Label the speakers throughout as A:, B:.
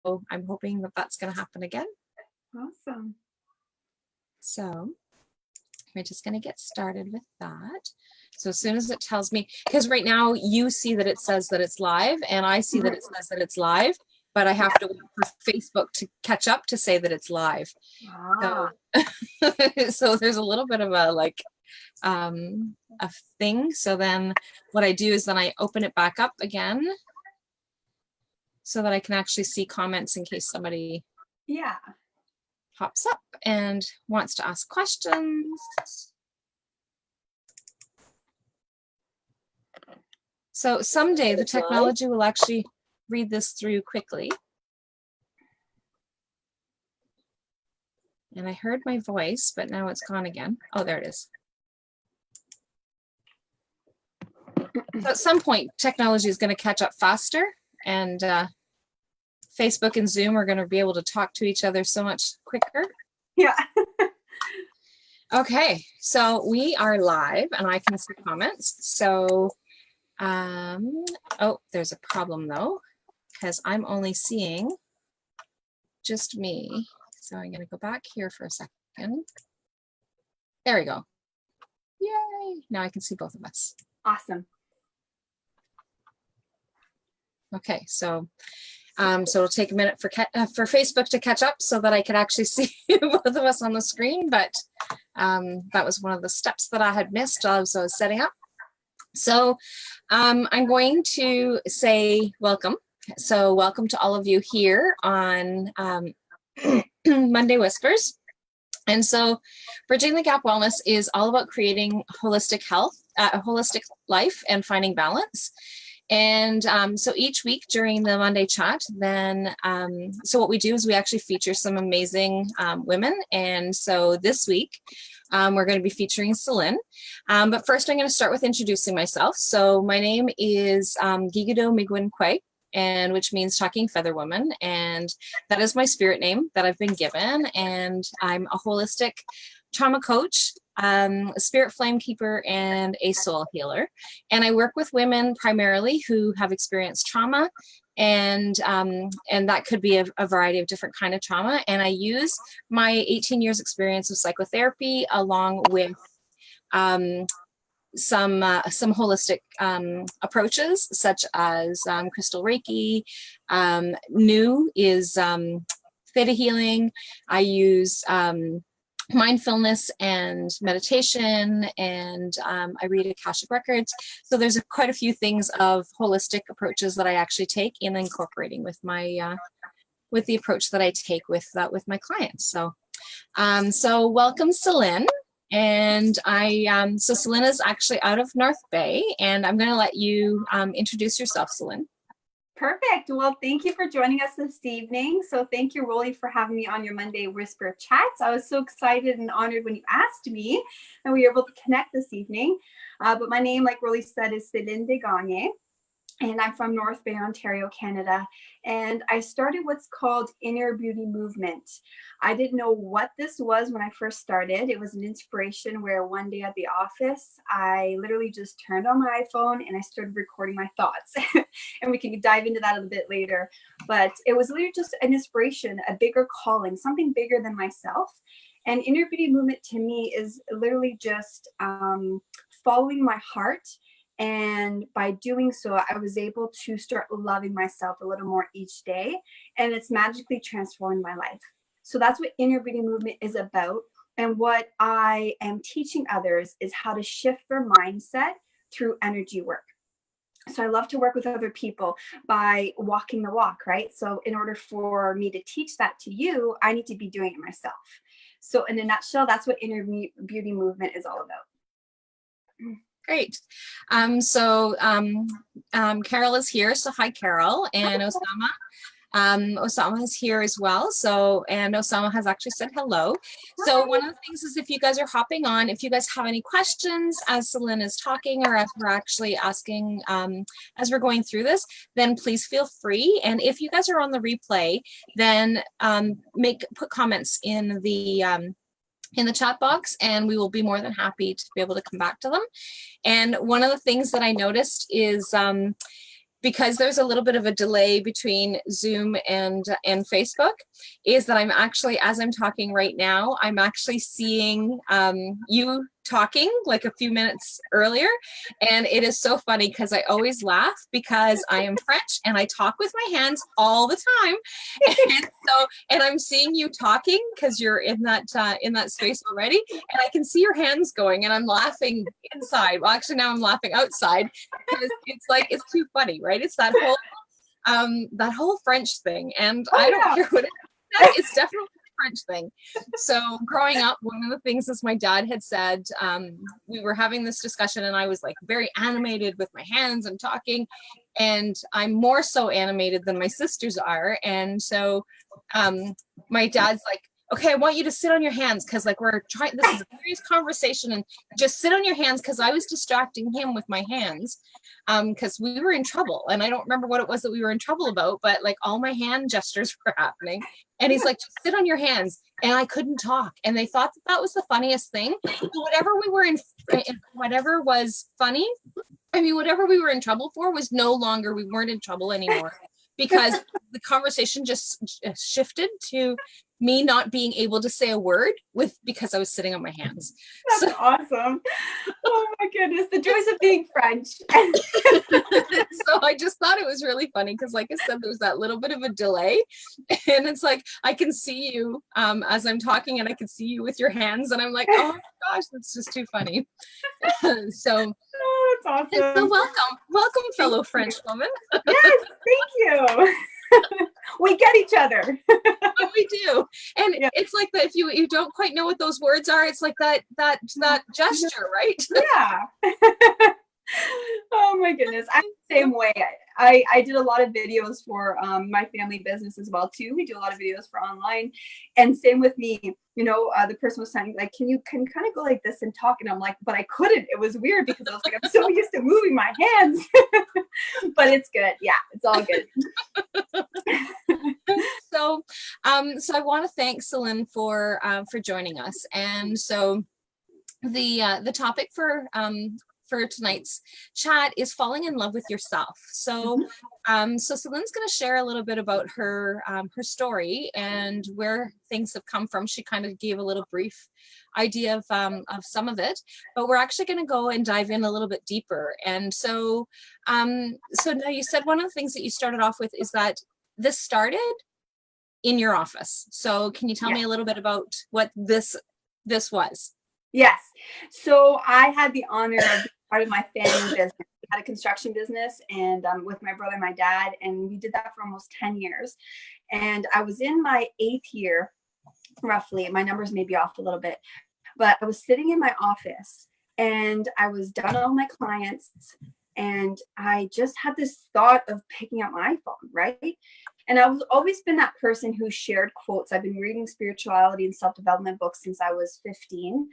A: I'm hoping that that's going to happen again.
B: Awesome.
A: So we're just going to get started with that. So as soon as it tells me, because right now you see that it says that it's live and I see that it says that it's live, but I have to wait for Facebook to catch up to say that it's live.
B: Ah.
A: So there's a little bit of a like a thing. So then what I do is then I open it back up again so that I can actually see comments in case somebody pops up and wants to ask questions. So someday the technology will actually read this through quickly. And I heard my voice, but now it's gone again. Oh, there it is. So at some point, technology is going to catch up faster, and Facebook and Zoom are going to be able to talk to each other so much quicker.
B: Yeah.
A: Okay, so we are live, and I can see comments. So, oh, there's a problem though, because I'm only seeing just me. So I'm going to go back here for a second. There we go. Yay! Now I can see both of us.
B: Awesome.
A: Okay, so it'll take a minute for Facebook to catch up so that I could actually see both of us on the screen, but that was one of the steps that I had missed as I was setting up. So I'm going to say welcome. So welcome to all of you here on Monday Whispers. And so Bridging the Gap Wellness is all about creating holistic health, a holistic life and finding balance. And so each week during the Monday chat, then, so what we do is we actually feature some amazing women. And so this week, we're going to be featuring Celine. But first, I'm going to start with introducing myself. So my name is Gigido Migwin-Kwe, and which means talking feather woman. And that is my spirit name that I've been given. And I'm a holistic trauma coach, a spirit flame keeper, and a soul healer. And I work with women primarily who have experienced trauma, and that could be a variety of different kind of trauma. And I use my 18 years experience of psychotherapy along with some holistic approaches, such as crystal Reiki. New is theta healing. I use mindfulness and meditation, and I read Akashic records. So there's quite a few things of holistic approaches that I actually take in incorporating with my with the approach that I take with my clients. So so welcome, Celine. And so Celine is actually out of North Bay, and I'm going to let you introduce yourself, Celine.
B: Perfect. Well, thank you for joining us this evening. So thank you, Rolly, for having me on your Monday Whisper chats. I was so excited and honored when you asked me, and we were able to connect this evening. But my name, like Rolly said, is Celine Degagne, and I'm from North Bay, Ontario, Canada. And I started what's called Inner Beauty Movement. I didn't know what this was when I first started. It was an inspiration where one day at the office, I literally just turned on my iPhone and I started recording my thoughts. And we can dive into that a bit later. But it was literally just an inspiration, a bigger calling, something bigger than myself. And Inner Beauty Movement to me is literally just following my heart. And by doing so, I was able to start loving myself a little more each day. And it's magically transformed my life. So that's what Inner Beauty Movement is about. And what I am teaching others is how to shift their mindset through energy work. So I love to work with other people by walking the walk, right? So in order for me to teach that to you, I need to be doing it myself. So in a nutshell, that's what Inner Beauty Movement is all about.
A: Great. So Carol is here. So hi, Carol, and Osama. Osama is here as well. So, and Osama has actually said hello. So one of the things is, if you guys are hopping on, if you guys have any questions as Celine is talking, or as we're actually asking, as we're going through this, then please feel free. And if you guys are on the replay, then put comments in the chat box, and we will be more than happy to be able to come back to them. And one of the things that I noticed is because there's a little bit of a delay between Zoom and Facebook, is that I'm actually, as I'm talking right now, I'm actually seeing you talking like a few minutes earlier. And it is so funny because I always laugh because I am French and I talk with my hands all the time. And I'm seeing you talking because you're in that space already. And I can see your hands going and I'm laughing inside. Well, actually now I'm laughing outside because it's like, it's too funny, right? It's that whole French thing. And I don't care what it is. It's definitely French thing. So growing up, one of the things is my dad had said, we were having this discussion and I was like very animated with my hands and talking, and I'm more so animated than my sisters are. And so my dad's like, okay, I want you to sit on your hands because like we're trying, this is a serious conversation, and just sit on your hands, because I was distracting him with my hands because we were in trouble. And I don't remember what it was that we were in trouble about, but like all my hand gestures were happening. And he's like, just sit on your hands. And I couldn't talk. And they thought that that was the funniest thing. So whatever we were in, whatever was funny, I mean, whatever we were in trouble for was no longer, we weren't in trouble anymore, because the conversation just shifted to me not being able to say a word because I was sitting on my hands.
B: That's awesome. Oh my goodness, the joys of being French.
A: So I just thought it was really funny because, like I said, there's that little bit of a delay, and it's like I can see you as I'm talking, and I can see you with your hands, and I'm like, oh my gosh, that's just too funny. So
B: that's awesome.
A: So welcome, fellow French woman.
B: Yes, thank you. We get each other.
A: We do. And it's like that, if you don't quite know what those words are, it's like that gesture, right?
B: Yeah. Oh my goodness. I'm the same way. I did a lot of videos for my family business as well too. We do a lot of videos for online, and same with me. You know, the person was saying like, can kind of go like this and talk, and I'm like, but I couldn't. It was weird because I was like, I'm so used to moving my hands. But it's good. Yeah, it's all good.
A: So I want to thank Celine for joining us. And so the topic for tonight's chat is falling in love with yourself. So so Celine's going to share a little bit about her story and where things have come from. She kind of gave a little brief idea of some of it, but we're actually going to go and dive in a little bit deeper. And so so now, you said one of the things that you started off with is that this started in your office. So can you tell me a little bit about what this was?
B: Yes. So I had the honor of being part of my family business. We had a construction business, and with my brother and my dad, and we did that for almost 10 years. And I was in my 8th year, roughly. My numbers may be off a little bit, but I was sitting in my office and I was done all my clients, and I just had this thought of picking up my iPhone, right? And I've always been that person who shared quotes. I've been reading spirituality and self-development books since I was 15.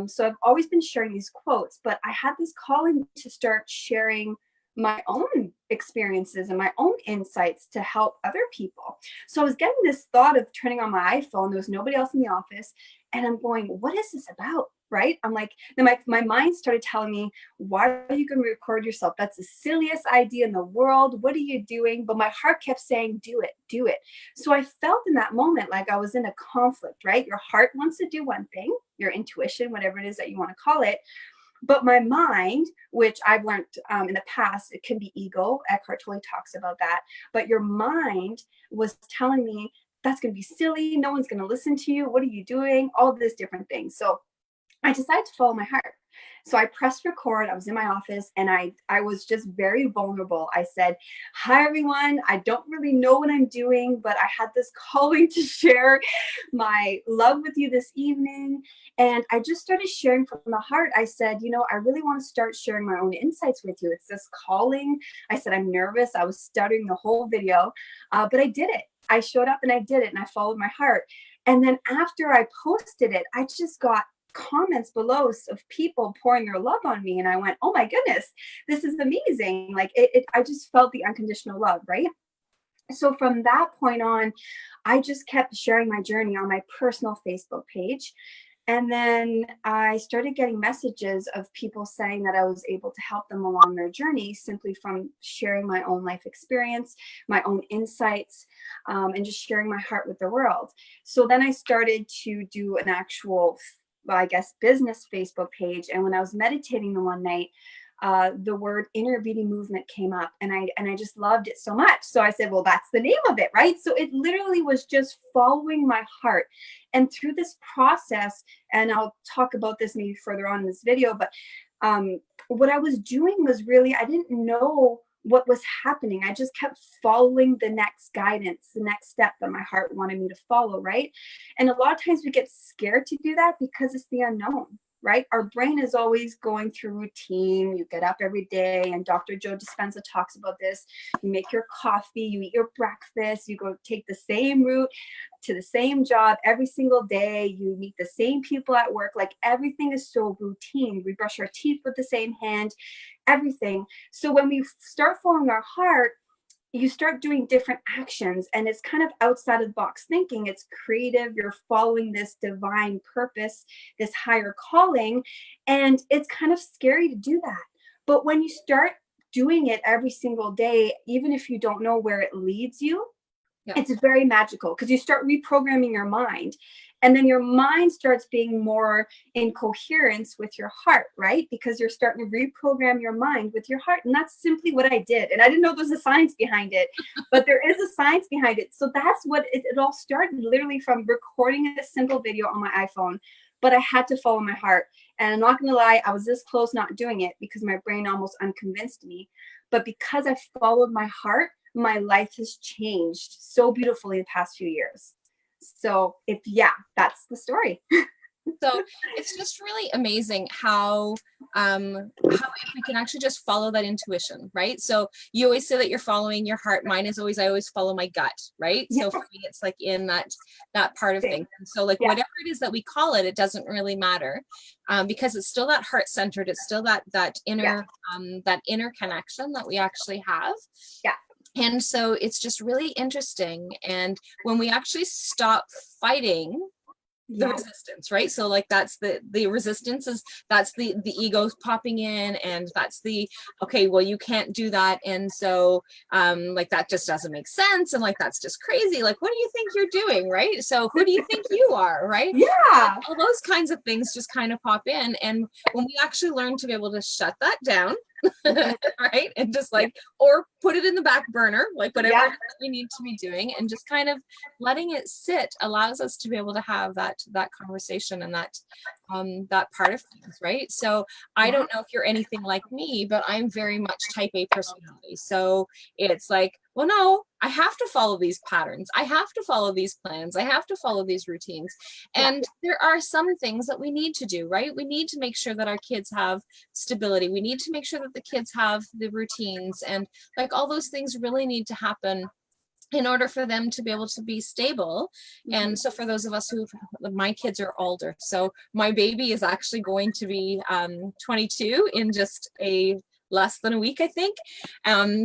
B: So I've always been sharing these quotes, but I had this calling to start sharing my own experiences and my own insights to help other people. So I was getting this thought of turning on my iPhone. There was nobody else in the office. And I'm going, what is this about? Right? I'm like, then my mind started telling me, why are you going to record yourself? That's the silliest idea in the world. What are you doing? But my heart kept saying, do it, do it. So I felt in that moment like I was in a conflict, right? Your heart wants to do one thing, your intuition, whatever it is that you want to call it. But my mind, which I've learned in the past, it can be ego. Eckhart Tolle talks about that. But your mind was telling me, that's going to be silly. No one's going to listen to you. What are you doing? All these different things. So I decided to follow my heart. So I pressed record. I was in my office, and I was just very vulnerable. I said, hi, everyone. I don't really know what I'm doing, but I had this calling to share my love with you this evening. And I just started sharing from the heart. I said, you know, I really want to start sharing my own insights with you. It's this calling. I said, I'm nervous. I was stuttering the whole video, but I did it. I showed up and I did it, and I followed my heart. And then after I posted it, I just got comments below of people pouring their love on me. And I went, oh my goodness, this is amazing. Like I just felt the unconditional love, right? So from that point on, I just kept sharing my journey on my personal Facebook page. And then I started getting messages of people saying that I was able to help them along their journey simply from sharing my own life experience, my own insights, and just sharing my heart with the world. So then I started to do an actual, I guess, business Facebook page. And when I was meditating the one night, the word inner beauty movement came up, and I just loved it so much. So I said, well, that's the name of it, right? So it literally was just following my heart. And through this process, and I'll talk about this maybe further on in this video, but what I was doing was really, I didn't know what was happening. I just kept following the next guidance, the next step that my heart wanted me to follow, right? And a lot of times we get scared to do that because it's the unknown, right? Our brain is always going through routine. You get up every day, and Dr. Joe Dispenza talks about this. You make your coffee, you eat your breakfast, you go take the same route to the same job every single day. You meet the same people at work. Like, everything is so routine. We brush our teeth with the same hand, everything. So when we start following our heart, you start doing different actions, and it's kind of outside of the box thinking. It's creative. You're following this divine purpose, this higher calling, and it's kind of scary to do that. But when you start doing it every single day, even if you don't know where it leads you, it's very magical, because you start reprogramming your mind, and then your mind starts being more in coherence with your heart, right? Because you're starting to reprogram your mind with your heart. And that's simply what I did. And I didn't know there was a science behind it, but there is a science behind it. So that's what it all started, literally from recording a simple video on my iPhone. But I had to follow my heart. And I'm not going to lie, I was this close not doing it because my brain almost unconvinced me. But because I followed my heart, my life has changed so beautifully the past few years. So that's the story.
A: So it's just really amazing how if we can actually just follow that intuition, right? So you always say that you're following your heart. Mine is always, I always follow my gut, right? So for me, it's like in that part of things. And so like whatever it is that we call it, it doesn't really matter, because it's still that heart centered. It's still that inner connection that we actually have.
B: Yeah.
A: And so it's just really interesting. And when we actually stop fighting the resistance, right? So like that's the resistance is, that's the ego's popping in, and that's the, okay, well, you can't do that. And so like that just doesn't make sense. And like, that's just crazy. Like, what do you think you're doing? Right? So who do you think you are? Right?
B: Yeah.
A: All those kinds of things just kind of pop in. And when we actually learn to be able to shut that down, right, and just like, or put it in the back burner, like whatever we need to be doing, and just kind of letting it sit allows us to be able to have that conversation and that part of things, right? So I don't know if you're anything like me, but I'm very much type A personality. So it's like, well, no, I have to follow these patterns. I have to follow these plans. I have to follow these routines. And there are some things that we need to do, right? We need to make sure that our kids have stability. We need to make sure that the kids have the routines, and like all those things really need to happen in order for them to be able to be stable. And so for those of us my kids are older. So my baby is actually going to be 22 in just less than a week, I think.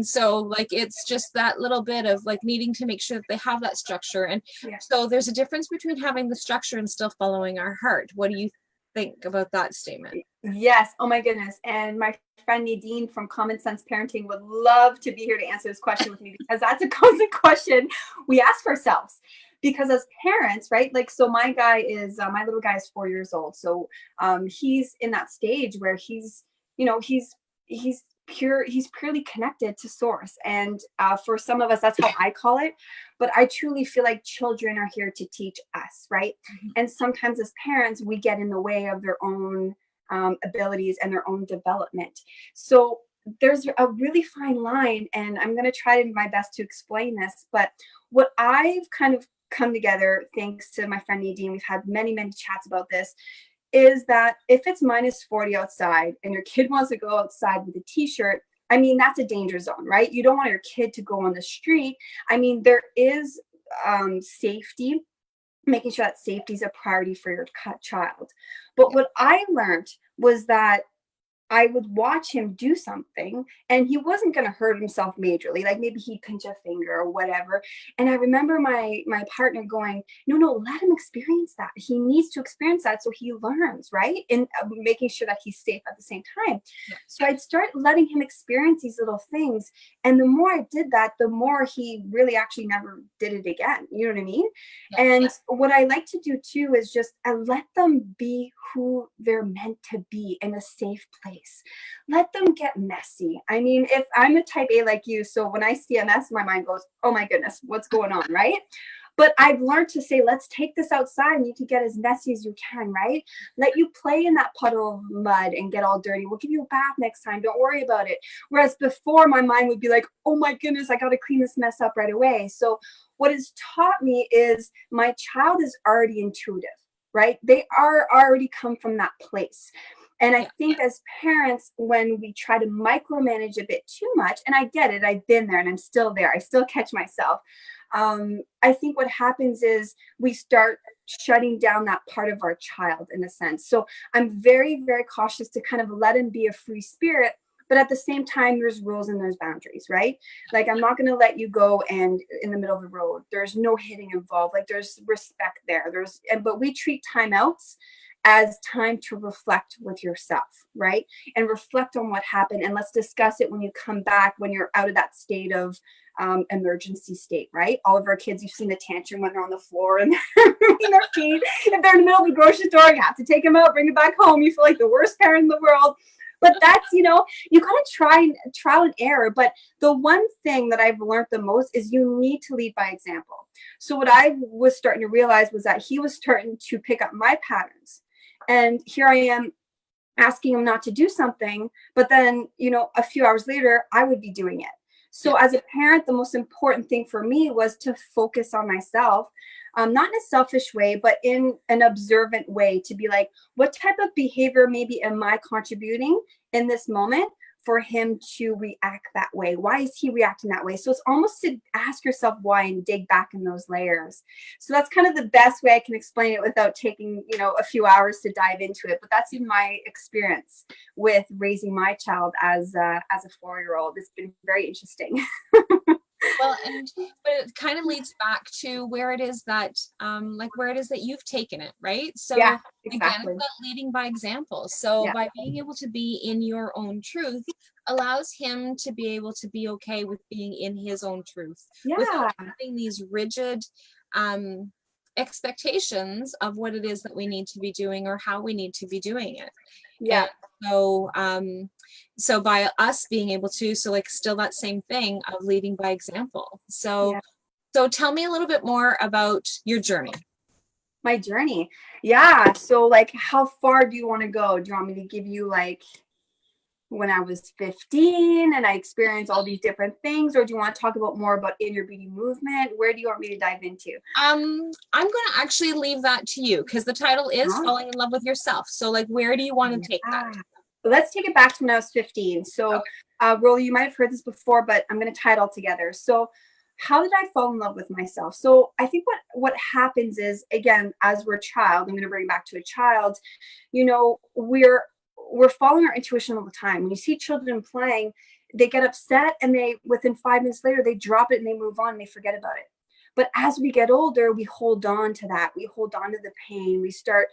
A: So like, it's just that little bit of like needing to make sure that they have that structure. And so there's a difference between having the structure and still following our heart. What do you think about that statement?
B: Yes. Oh my goodness. And my friend Nadine from Common Sense Parenting would love to be here to answer this question with me, because that's a constant question we ask ourselves. Because as parents, right? Like, so my little guy is 4 years old. So he's in that stage where he's purely connected to source. And for some of us, that's how I call it. But I truly feel like children are here to teach us, right? And sometimes as parents, we get in the way of their own abilities and their own development. So there's a really fine line, and I'm going to try my best to explain this. But what I've kind of come together, thanks to my friend Nadine, we've had many, many chats about this, is that if it's -40 outside and your kid wants to go outside with a t-shirt, I mean, that's a danger zone, right? You don't want your kid to go on the street. I mean, there is safety, making sure that safety is a priority for your child. But what I learned was that I would watch him do something and he wasn't going to hurt himself majorly. Like maybe he'd pinch a finger or whatever. And I remember my partner going, no, let him experience that. He needs to experience that so he learns, right? And making sure that he's safe at the same time. So I'd start letting him experience these little things. And the more I did that, the more he really actually never did it again. You know what I mean?
A: Yeah.
B: And what I like to do too is just I let them be who they're meant to be in a safe place. Let them get messy. I mean, if I'm a type A like you, so when I see a mess, my mind goes, oh my goodness, what's going on, right? But I've learned to say, let's take this outside and you can get as messy as you can, right? Let you play in that puddle of mud and get all dirty. We'll give you a bath next time. Don't worry about it. Whereas before, my mind would be like, oh my goodness, I got to clean this mess up right away. So what has taught me is my child is already intuitive, right? They are already come from that place. And I think as parents, when we try to micromanage a bit too much, and I get it, I've been there and I'm still there. I still catch myself. I think what happens is we start shutting down that part of our child in a sense. So I'm very, very cautious to kind of let him be a free spirit. But at the same time, there's rules and there's boundaries, right? Like, I'm not going to let you go and in the middle of the road, there's no hitting involved. Like, there's respect there. But we treat timeouts as time to reflect with yourself, right? And reflect on what happened. And let's discuss it when you come back, when you're out of that state of emergency state, right? All of our kids, you've seen the tantrum when they're on the floor and they're moving their feet. If they're in the middle of the grocery store, you have to take them out, bring it back home. You feel like the worst parent in the world. But that's, you got to try trial and error. But the one thing that I've learned the most is you need to lead by example. So what I was starting to realize was that he was starting to pick up my patterns. And here I am asking him not to do something, but then, a few hours later, I would be doing it. So as a parent, the most important thing for me was to focus on myself, not in a selfish way, but in an observant way, to be like, what type of behavior maybe am I contributing in this moment for him to react that way? Why is he reacting that way? So it's almost to ask yourself why and dig back in those layers. So that's kind of the best way I can explain it without taking, a few hours to dive into it. But that's been my experience with raising my child as a 4-year-old. It's been very interesting.
A: Well, but it kind of leads back to where it is that you've taken it, right? So
B: yeah, exactly.
A: Again, it's about leading by example. So by being able to be in your own truth allows him to be able to be okay with being in his own truth without having these rigid expectations of what it is that we need to be doing or how we need to be doing it.
B: Yeah.
A: And so by us being able to, still that same thing of leading by example. So tell me a little bit more about your journey.
B: My journey. Yeah. So how far do you want to go? Do you want me to give you when I was 15 and I experienced all these different things, or do you want to talk about more about inner beauty movement? Where do you want me to dive into?
A: I'm going to actually leave that to you because the title is Falling in Love with Yourself. So where do you want to take that?
B: Let's take it back to when I was 15. So Rolly, you might have heard this before, but I'm going to tie it all together. So how did I fall in love with myself? So I think what happens is, again, as we're a child, I'm going to bring it back to a child, we're following our intuition all the time. When you see children playing, they get upset and within 5 minutes later, they drop it and they move on and they forget about it. But as we get older, we hold on to that. We hold on to the pain. We start,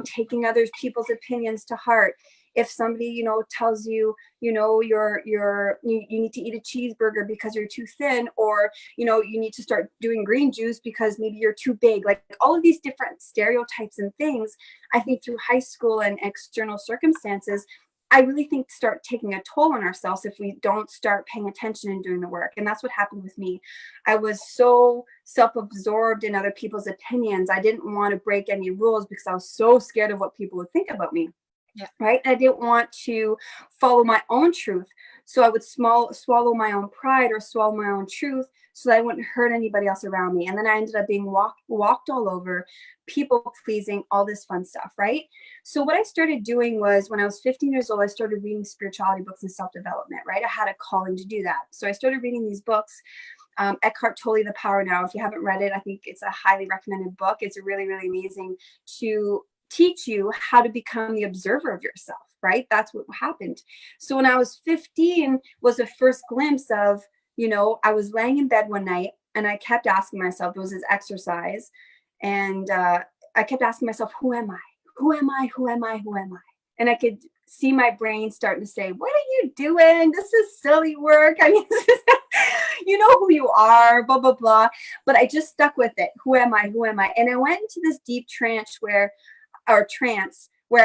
B: taking other people's opinions to heart. If somebody, tells you, you need to eat a cheeseburger because you're too thin, or, you need to start doing green juice because maybe you're too big, all of these different stereotypes and things, I think through high school and external circumstances, I really think start taking a toll on ourselves if we don't start paying attention and doing the work. And that's what happened with me. I was so self-absorbed in other people's opinions. I didn't want to break any rules because I was so scared of what people would think about me.
A: Yeah.
B: Right. And I didn't want to follow my own truth. So I would swallow my own pride or swallow my own truth so that I wouldn't hurt anybody else around me. And then I ended up being walked all over, people pleasing, all this fun stuff. Right. So what I started doing was when I was 15 years old, I started reading spirituality books and self-development. Right. I had a calling to do that. So I started reading these books. Eckhart Tolle, The Power Now. If you haven't read it, I think it's a highly recommended book. It's really, really amazing to teach you how to become the observer of yourself, right? That's what happened. So when I was 15 was the first glimpse of, you know, I was laying in bed one night and I kept asking myself, it was this exercise. And I kept asking myself, who am I? Who am I? Who am I? Who am I? And I could see my brain starting to say, what are you doing? This is silly work. I mean, you know who you are, blah, blah, blah. But I just stuck with it. Who am I? Who am I? And I went into this deep trance where I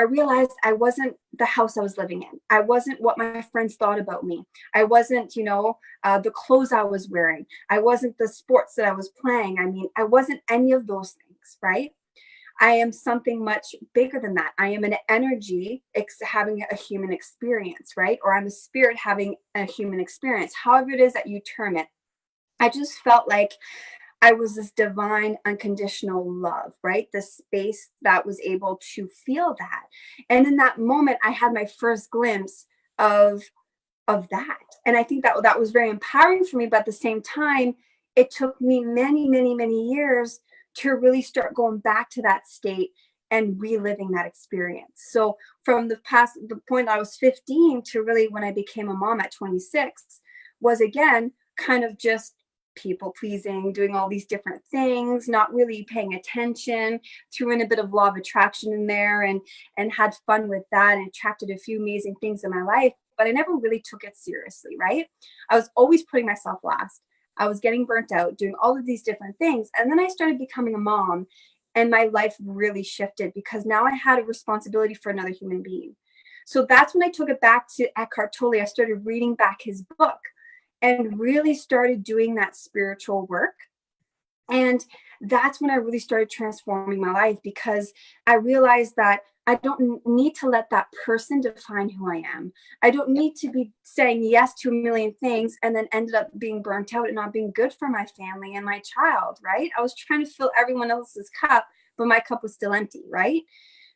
B: realized I wasn't the house I was living in. I wasn't what my friends thought about me. I wasn't, you know, the clothes I was wearing. I wasn't the sports that I was playing. I mean, I wasn't any of those things, right? I am something much bigger than that. I am an energy having a human experience, right? Or I'm a spirit having a human experience, however it is that you term it. I just felt like I was this divine unconditional love, right? The space that was able to feel that. And in that moment, I had my first glimpse of that. And I think that was very empowering for me. But at the same time, it took me many, many, many years to really start going back to that state and reliving that experience. So from the point I was 15 to really when I became a mom at 26 was again kind of just people pleasing, doing all these different things, not really paying attention, threw in a bit of law of attraction in there and had fun with that and attracted a few amazing things in my life, but I never really took it seriously, right? I was always putting myself last. I was getting burnt out, doing all of these different things. And then I started becoming a mom and my life really shifted because now I had a responsibility for another human being. So that's when I took it back to Eckhart Tolle. I started reading back his book and really started doing that spiritual work. And that's when I really started transforming my life because I realized that I don't need to let that person define who I am. I don't need to be saying yes to a million things and then ended up being burnt out and not being good for my family and my child, right? I was trying to fill everyone else's cup, but my cup was still empty, right?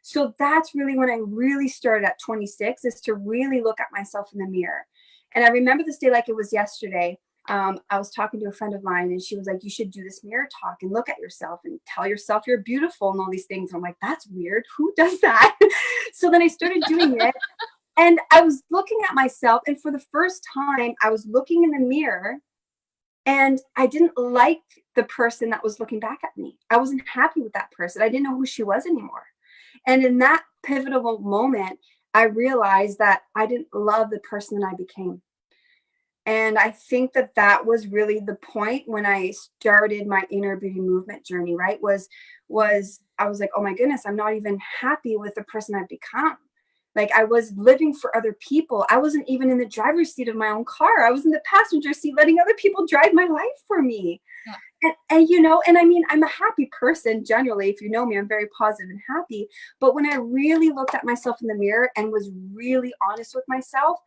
B: So that's really when I really started at 26 is to really look at myself in the mirror. And I remember this day like it was yesterday. I was talking to a friend of mine and she was like, you should do this mirror talk and look at yourself and tell yourself you're beautiful and all these things. I'm like, that's weird. Who does that? So then I started doing it and I was looking at myself. And for the first time, I was looking in the mirror and I didn't like the person that was looking back at me. I wasn't happy with that person. I didn't know who she was anymore. And in that pivotal moment, I realized that I didn't love the person that I became. And I think that was really the point when I started my inner beauty movement journey, right? Was I was like, oh my goodness, I'm not even happy with the person I've become. Like I was living for other people. I wasn't even in the driver's seat of my own car. I was in the passenger seat, letting other people drive my life for me. Yeah. And you know, and I mean, I'm a happy person generally. If you know me, I'm very positive and happy. But when I really looked at myself in the mirror and was really honest with myself,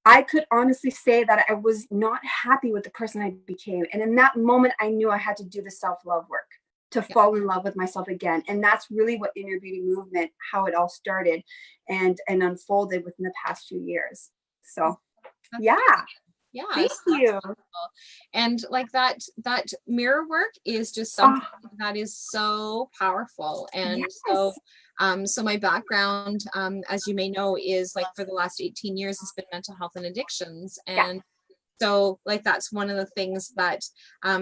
B: I could honestly say that I was not happy with the person I became. And in that moment, I knew I had to do the self-love work to fall in love with myself again. And that's really what inner beauty movement, how it all started and unfolded within the past few years. So, yeah.
A: Yeah.
B: Thank you.
A: And like that mirror work is just something that is so powerful. And yes. So my background, as you may know, is like for the last 18 years, it's been mental health and addictions. And so like, that's one of the things that,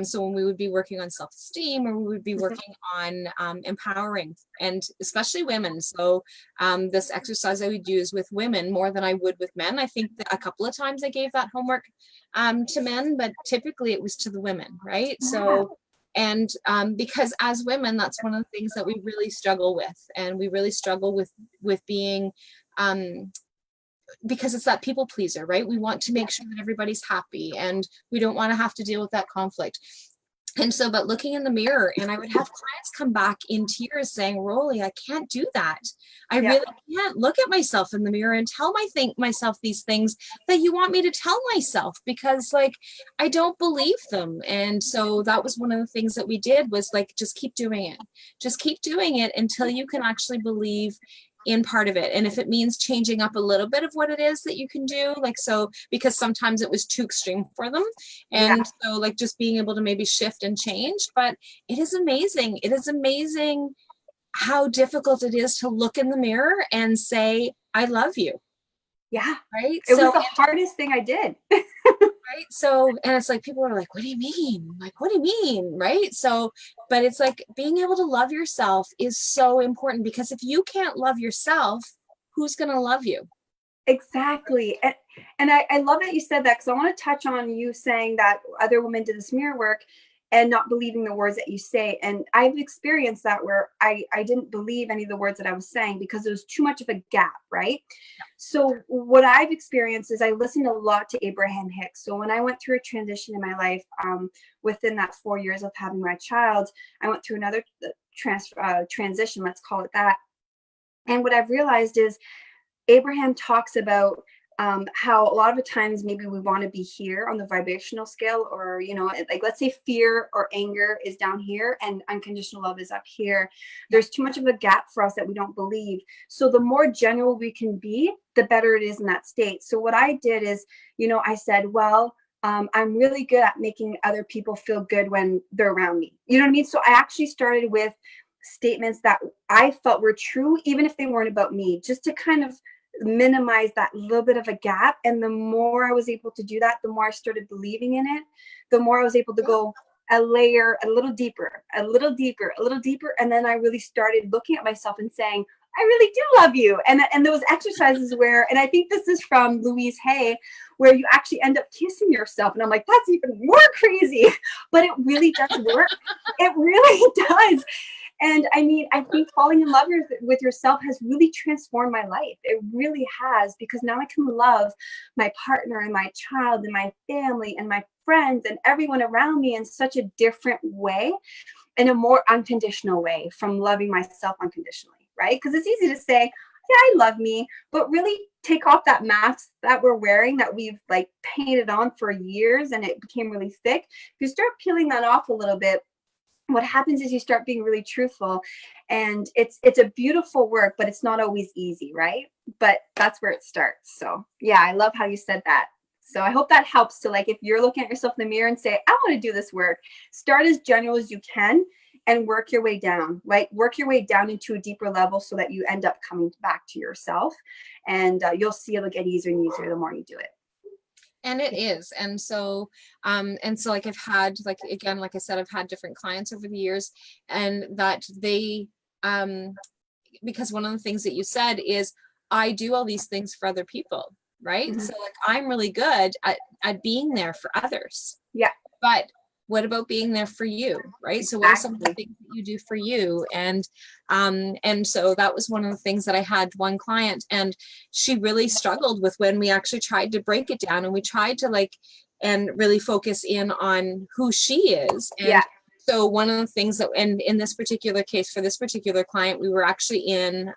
A: so when we would be working on self-esteem or we would be working on empowering and especially women. So this exercise I would use with women more than I would with men. I think that a couple of times I gave that homework to men, but typically it was to the women, right? So, and because as women, that's one of the things that we really struggle with. And we really struggle with being, because it's that people pleaser, right? We want to make sure that everybody's happy and we don't want to have to deal with that conflict. And so, but looking in the mirror, and I would have clients come back in tears saying, Rolly, I can't do that. I really can't look at myself in the mirror and tell myself these things that you want me to tell myself because like, I don't believe them. And so that was one of the things that we did was like, just keep doing it. Just keep doing it until you can actually believe in part of it. And if it means changing up a little bit of what it is that you can do, like, so, because sometimes it was too extreme for them. And so like just being able to maybe shift and change, but it is amazing. It is amazing how difficult it is to look in the mirror and say, I love you.
B: Yeah.
A: Right.
B: It was the hardest thing I did.
A: Right. So, and it's like, people are like, what do you mean? Like, what do you mean? Right. So, but it's like being able to love yourself is so important, because if you can't love yourself, who's going to love you?
B: Exactly. And I love that you said that, because I want to touch on you saying that other women did this mirror work and not believing the words that you say. And I've experienced that, where I didn't believe any of the words that I was saying because there was too much of a gap, right? So what I've experienced is I listened a lot to Abraham Hicks. So when I went through a transition in my life, within that 4 years of having my child, I went through another transition, let's call it that. And what I've realized is Abraham talks about how a lot of the times maybe we want to be here on the vibrational scale, or, you know, like let's say fear or anger is down here and unconditional love is up here. There's too much of a gap for us that we don't believe. So the more general we can be, the better it is in that state. So what I did is, you know, I said, well, I'm really good at making other people feel good when they're around me. You know what I mean? So I actually started with statements that I felt were true, even if they weren't about me, just to kind of minimize that little bit of a gap. And the more I was able to do that, the more I started believing in it, the more I was able to go a layer, a little deeper, a little deeper, a little deeper. And then I really started looking at myself and saying, I really do love you. And those exercises where, and I think this is from Louise Hay, where you actually end up kissing yourself. And I'm like, that's even more crazy, but it really does work. It really does. And I mean, I think falling in love with yourself has really transformed my life. It really has, because now I can love my partner and my child and my family and my friends and everyone around me in such a different way, in a more unconditional way, from loving myself unconditionally, right? Because it's easy to say, yeah, I love me, but really take off that mask that we're wearing, that we've like painted on for years and it became really thick. If you start peeling that off a little bit, what happens is you start being really truthful, and it's a beautiful work, but it's not always easy, right? But that's where it starts. So yeah, I love how you said that. So I hope that helps to, like, if you're looking at yourself in the mirror and say, I want to do this work, start as general as you can and work your way down, right? Work your way down into a deeper level so that you end up coming back to yourself, and you'll see it'll get easier and easier the more you do it.
A: And it is. And so like I've had, like, again, like I said, I've had different clients over the years, and that they, because one of the things that you said is, I do all these things for other people, right?
B: Mm-hmm.
A: So like, I'm really good at being there for others.
B: Yeah.
A: But what about being there for you, right? So what are some of the things that you do for you? And so that was one of the things that I had one client, and she really struggled with when we actually tried to break it down, and we tried to and really focus in on who she is. And
B: yeah.
A: So one of the things that, and in this particular case, for this particular client, we were actually in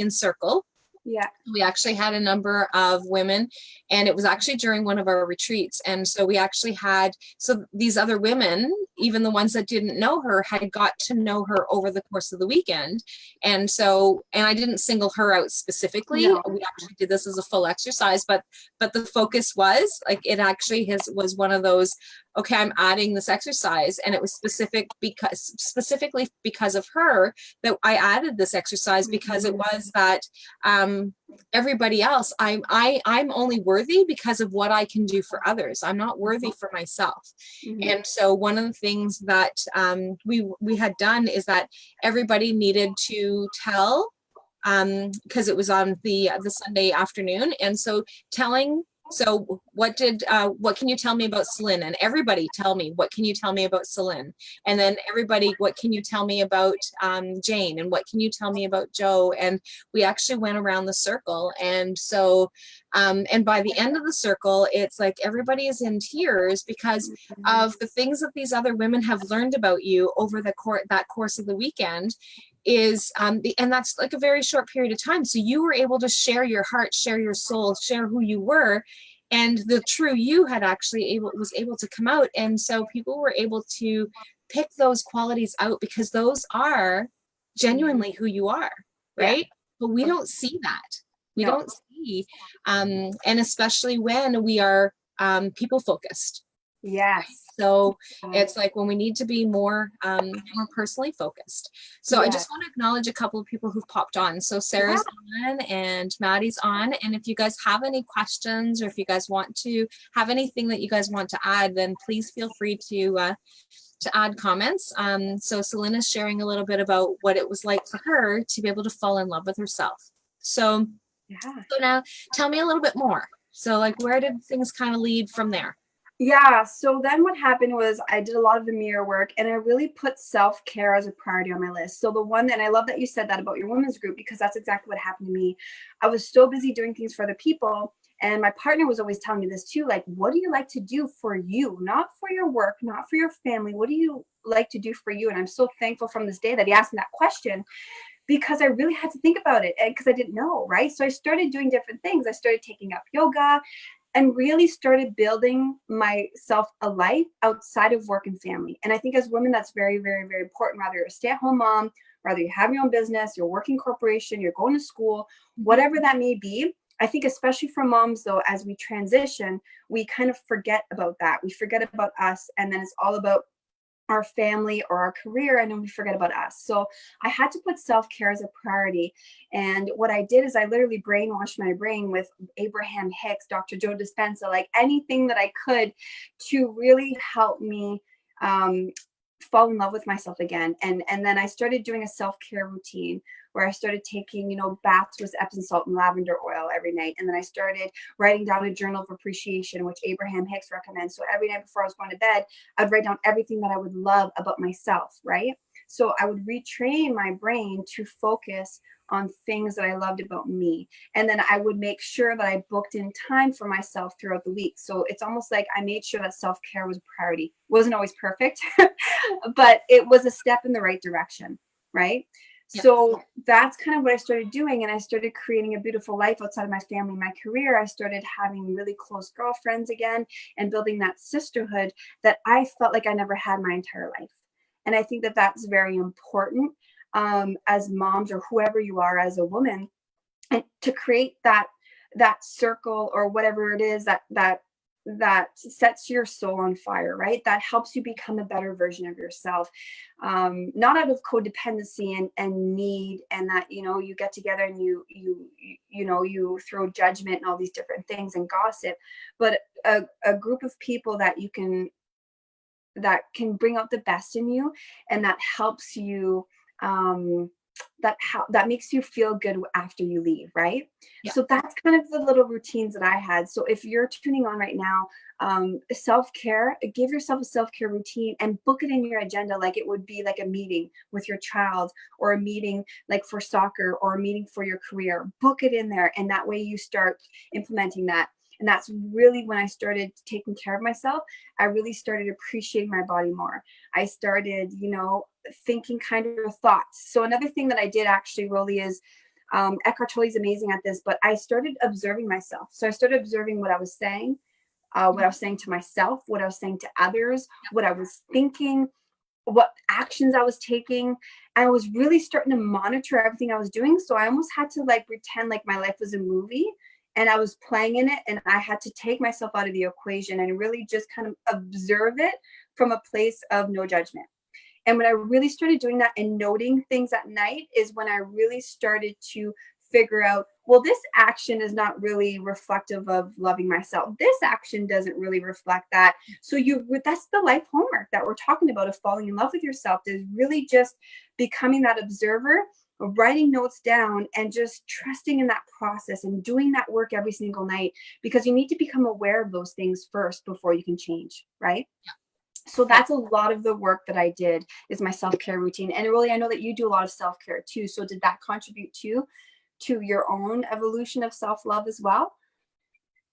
A: Circle.
B: Yeah.
A: We actually had a number of women, and it was actually during one of our retreats. And so we actually had, so these other women, even the ones that didn't know her, had got to know her over the course of the weekend. And so, and I didn't single her out specifically. No. We actually did this as a full exercise, but the focus was like, it actually was one of those, okay, I'm adding this exercise. And it was specifically because of her that I added this exercise, because it was that everybody else, I'm only worthy because of what I can do for others. I'm not worthy for myself. Mm-hmm. And so one of the things that we had done is that everybody needed to tell, because it was on the Sunday afternoon, and so telling. So what can you tell me about Celine? And everybody tell me, what can you tell me about Celine? And then everybody, what can you tell me about Jane? And what can you tell me about Joe? And we actually went around the circle. And so, and by the end of the circle, it's like everybody is in tears because of the things that these other women have learned about you over that course of the weekend. Is and that's like a very short period of time. So you were able to share your heart, share your soul, share who you were, and the true you had actually was able to come out. And so people were able to pick those qualities out because those are genuinely who you are, right? Yeah. But we don't see that. We don't see, and especially when we are people focused.
B: Yes.
A: So it's like when we need to be more personally focused. So I
B: Yes.
A: just want to acknowledge a couple of people who've popped on. So Sarah's on and Maddie's on. And if you guys have any questions, or if you guys want to have anything that you guys want to add, then please feel free to add comments. So Celine is sharing a little bit about what it was like for her to be able to fall in love with herself. So now tell me a little bit more. So like, where did things kind of lead from there?
B: Yeah. So then what happened was I did a lot of the mirror work, and I really put self-care as a priority on my list. So the one, and I love that you said that about your women's group, because that's exactly what happened to me. I was so busy doing things for other people. And my partner was always telling me this too, like, what do you like to do for you? Not for your work, not for your family. What do you like to do for you? And I'm so thankful from this day that he asked me that question, because I really had to think about it, and because I didn't know, right? So I started doing different things. I started taking up yoga and really started building myself a life outside of work and family. And I think as women, that's very, very, very important. Whether you're a stay-at-home mom, whether you have your own business, you're working corporation, you're going to school, whatever that may be. I think especially for moms, though, as we transition, we kind of forget about that. We forget about us, and then it's all about our family or our career, and then we forget about us. So I had to put self-care as a priority. And what I did is I literally brainwashed my brain with Abraham Hicks, Dr. Joe Dispenza, like anything that I could to really help me fall in love with myself again. And then I started doing a self-care routine where I started taking, baths with Epsom salt and lavender oil every night. And then I started writing down a journal of appreciation, which Abraham Hicks recommends. So every night before I was going to bed, I'd write down everything that I would love about myself, right? So I would retrain my brain to focus on things that I loved about me. And then I would make sure that I booked in time for myself throughout the week. So it's almost like I made sure that self-care was a priority. Wasn't always perfect, but it was a step in the right direction, right? Yeah. So that's kind of what I started doing. And I started creating a beautiful life outside of my family, my career. I started having really close girlfriends again and building that sisterhood that I felt like I never had my entire life. And I think that that's very important as moms or whoever you are as a woman, and to create that circle or whatever it is that sets your soul on fire, right? That helps you become a better version of yourself, not out of codependency and need, and that, you get together and you throw judgment and all these different things and gossip, but a group of people that can bring out the best in you, and that helps you, that makes you feel good after you leave, right? Yeah. So that's kind of the little routines that I had. So if you're tuning on right now, self-care, give yourself a self-care routine and book it in your agenda like it would be like a meeting with your child, or a meeting like for soccer, or a meeting for your career. Book it in there, and that way you start implementing that. And that's really when I started taking care of myself. I really started appreciating my body more. I started, thinking kind of thoughts. So another thing that I did actually, Rolly, is Eckhart Tolle's amazing at this, but I started observing myself. So I started observing what I was saying, what I was saying to myself, what I was saying to others, what I was thinking, what actions I was taking. And I was really starting to monitor everything I was doing. So I almost had to pretend like my life was a movie and I was playing in it, and I had to take myself out of the equation and really just kind of observe it from a place of no judgment. And when I really started doing that and noting things at night is when I really started to figure out, well, this action is not really reflective of loving myself. This action doesn't really reflect that. So that's the life homework that we're talking about, of falling in love with yourself, is really just becoming that observer, writing notes down, and just trusting in that process and doing that work every single night, because you need to become aware of those things first before you can change, right? Yeah. So that's a lot of the work that I did, is my self-care routine. And really, I know that you do a lot of self-care too. So did that contribute to your own evolution of self-love as well?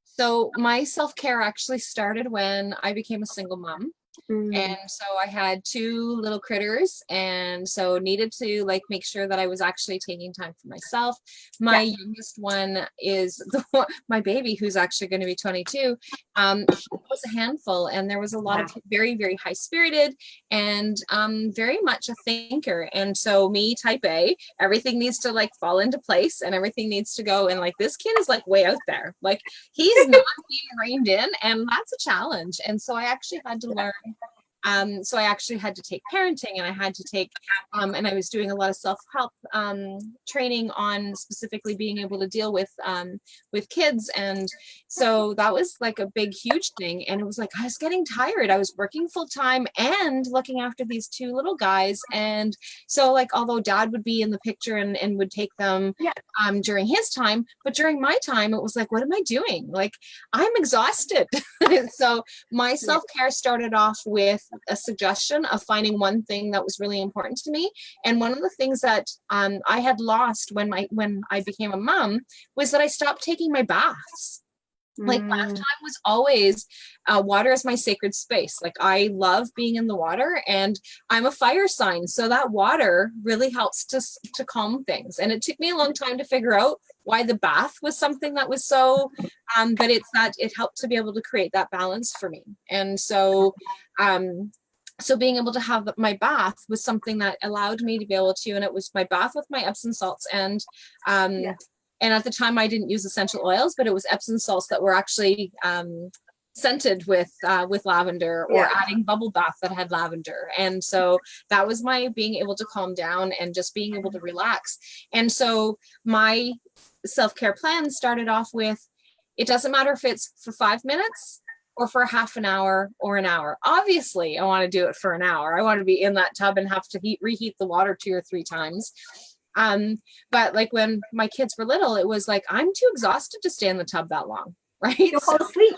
A: So my self-care actually started when I became a single mom. And so I had two little critters, and so needed to like make sure that I was actually taking time for myself. My youngest one is my baby, who's actually going to be 22. He was a handful, and there was a lot of very, very high spirited and very much a thinker. And so me, type A, everything needs to like fall into place, and everything needs to go. And like this kid is like way out there, like he's not being reined in, and that's a challenge. And so I actually had to learn. So I actually had to take parenting, and I had to take, and I was doing a lot of self-help training on specifically being able to deal with kids. And so that was like a big, huge thing. And it was like, I was getting tired. I was working full time and looking after these two little guys. And so like, although dad would be in the picture and would take them during his time, but during my time, it was like, what am I doing? Like, I'm exhausted. So my self-care started off with a suggestion of finding one thing that was really important to me. And one of the things that I had lost when I became a mom was that I stopped taking my baths. Like bath time was always water is my sacred space. Like I love being in the water, and I'm a fire sign. So that water really helps to calm things. And it took me a long time to figure out why the bath was something that was so, but it's that it helped to be able to create that balance for me. And so, so being able to have my bath was something that allowed me to be able to, and it was my bath with my Epsom salts. And at the time I didn't use essential oils, but it was Epsom salts that were actually scented with lavender, or adding bubble bath that had lavender. And so that was my being able to calm down and just being able to relax. And so my self-care plan started off with, it doesn't matter if it's for 5 minutes or for half an hour or an hour. Obviously, I want to do it for an hour. I want to be in that tub and have to reheat the water 2 or 3 times. But like when my kids were little, it was like, I'm too exhausted to stay in the tub that long, right?
B: You'll fall asleep.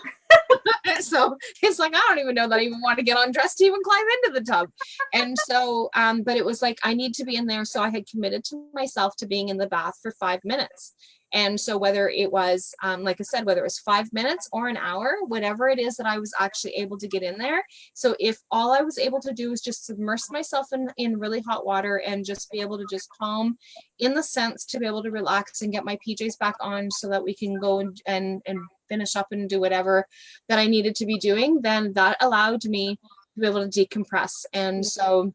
A: So it's like, I don't even know that I even want to get undressed to even climb into the tub. And so, but it was like, I need to be in there. So I had committed to myself to being in the bath for 5 minutes. And so whether it was, like I said, whether it was 5 minutes or an hour, whatever it is that I was actually able to get in there. So if all I was able to do was just submerge myself in really hot water and just be able to just calm in the sense to be able to relax and get my PJs back on so that we can go and finish up and do whatever that I needed to be doing, then that allowed me to be able to decompress. And so,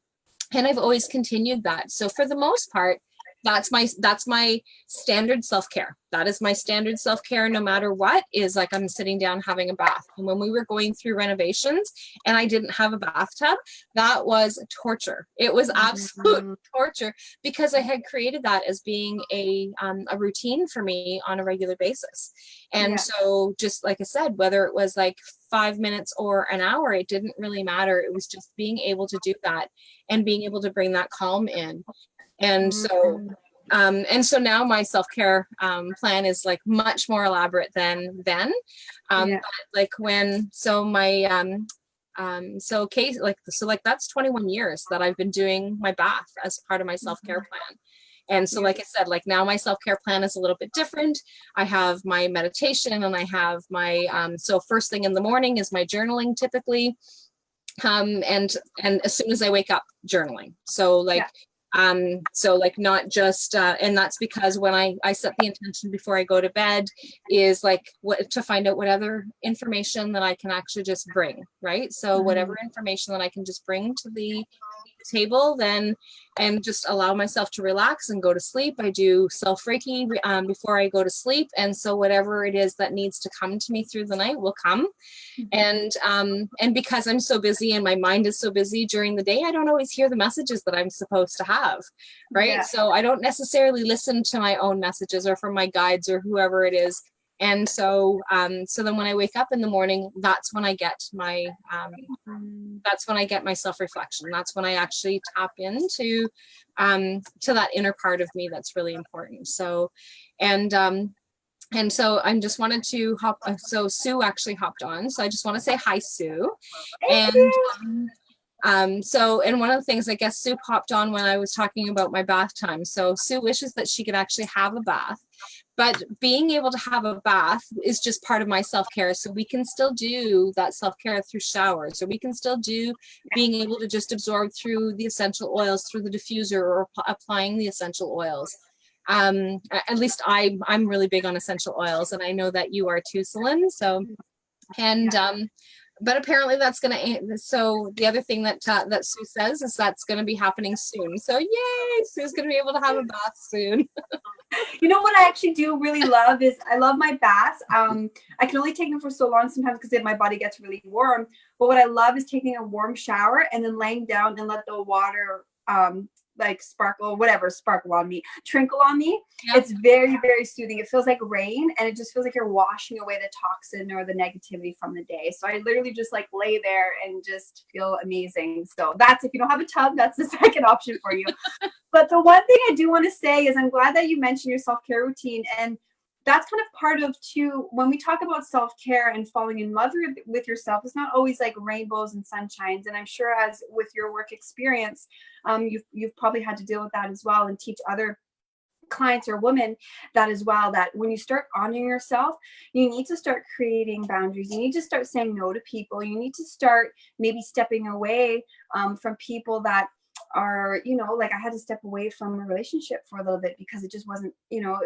A: and I've always continued that. So for the most part, that's my standard self-care. That is my standard self-care, no matter what, is like I'm sitting down having a bath. And when we were going through renovations and I didn't have a bathtub, that was torture. It was absolute torture, because I had created that as being a routine for me on a regular basis. And so just like I said, whether it was like 5 minutes or an hour, it didn't really matter. It was just being able to do that and being able to bring that calm in. And so, now my self-care plan is like much more elaborate than then. Like when, so my, so Kate, like that's 21 years that I've been doing my bath as part of my self-care plan. And so, like I said, like now my self-care plan is a little bit different. I have my meditation, and I have my, so first thing in the morning is my journaling typically. And as soon as I wake up, journaling. So like, so like not just, and that's because when I set the intention before I go to bed is like to find out what other information that I can actually just bring, right? So whatever information that I can just bring to the table, then, and just allow myself to relax and go to sleep. I do self-Reiki before I go to sleep. And so whatever it is that needs to come to me through the night will come. And because I'm so busy and my mind is so busy during the day, I don't always hear the messages that I'm supposed to have, right? So I don't necessarily listen to my own messages or from my guides or whoever it is. And so, so then when I wake up in the morning, that's when I get my, self-reflection. That's when I actually tap into, to that inner part of me that's really important. So, and so I just wanted to hop, so Sue actually hopped on. So I just want to say hi, Sue. And, so, and one of the things, I guess Sue popped on when I was talking about my bath time. So Sue wishes that she could actually have a bath, but being able to have a bath is just part of my self-care. So we can still do that self-care through showers, or we can still do being able to just absorb through the essential oils, through the diffuser, or applying the essential oils. At least I'm really big on essential oils, and I know that you are too, Celine. So, and but apparently that's going to, so the other thing that that Sue says is that's going to be happening soon. So yay, Sue's going to be able to have a bath soon.
B: You know what I actually do really love is I love my baths. I can only take them for so long sometimes because my body gets really warm. But what I love is taking a warm shower and then laying down and let the water like sparkle on me, trinkle on me. Yep. It's very, very soothing. It feels like rain, and it just feels like you're washing away the toxin or the negativity from the day. So I literally just like lay there and just feel amazing. So that's, if you don't have a tub, that's the second option for you. But the one thing I do want to say is I'm glad that you mentioned your self-care routine, and that's kind of part of too, when we talk about self-care and falling in love with yourself, it's not always like rainbows and sunshines. And I'm sure as with your work experience, you've probably had to deal with that as well, and teach other clients or women that as well, that when you start honoring yourself, you need to start creating boundaries. You need to start saying no to people. You need to start maybe stepping away from people that are, you know, like I had to step away from a relationship for a little bit because it just wasn't, you know,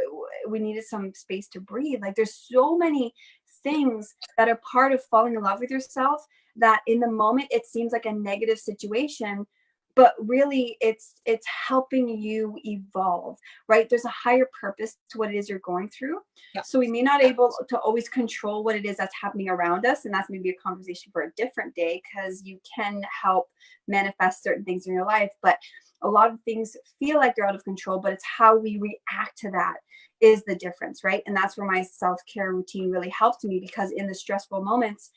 B: we needed some space to breathe. Like there's so many things that are part of falling in love with yourself that in the moment it seems like a negative situation, but really it's helping you evolve, right? There's a higher purpose to what it is you're going through. Yeah. So we may not able to always control what it is that's happening around us. And that's maybe a conversation for a different day, because you can help manifest certain things in your life. But a lot of things feel like they're out of control, but it's how we react to that is the difference, right? And that's where my self-care routine really helped me, because in the stressful moments,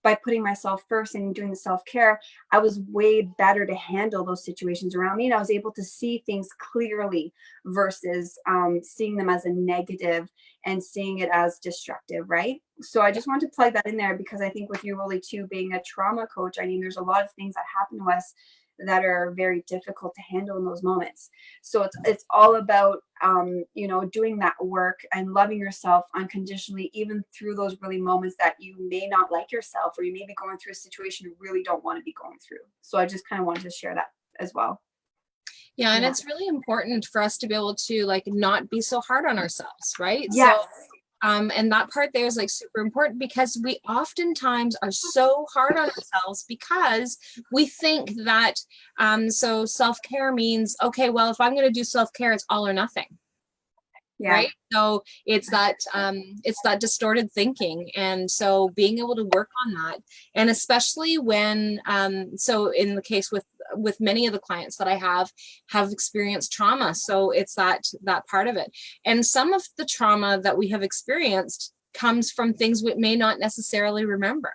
B: by putting myself first and doing the self-care, I was way better to handle those situations around me. And I was able to see things clearly versus seeing them as a negative and seeing it as destructive, right? So I just want to plug that in there, because I think with you really too, being a trauma coach, I mean, there's a lot of things that happen to us that are very difficult to handle in those moments. So it's all about, you know, doing that work and loving yourself unconditionally, even through those really moments that you may not like yourself, or you may be going through a situation you really don't want to be going through. So I just kind of wanted to share that as well.
A: Yeah. And it's really important for us to be able to like not be so hard on ourselves, right?
B: Yes.
A: So and that part there is like super important, because we oftentimes are so hard on ourselves because we think that, so self-care means, okay, well, if I'm going to do self-care, it's all or nothing. Yeah. Right. So it's that distorted thinking. And so being able to work on that, and especially when, so in the case with many of the clients that I have experienced trauma. So it's that part of it. And some of the trauma that we have experienced comes from things we may not necessarily remember.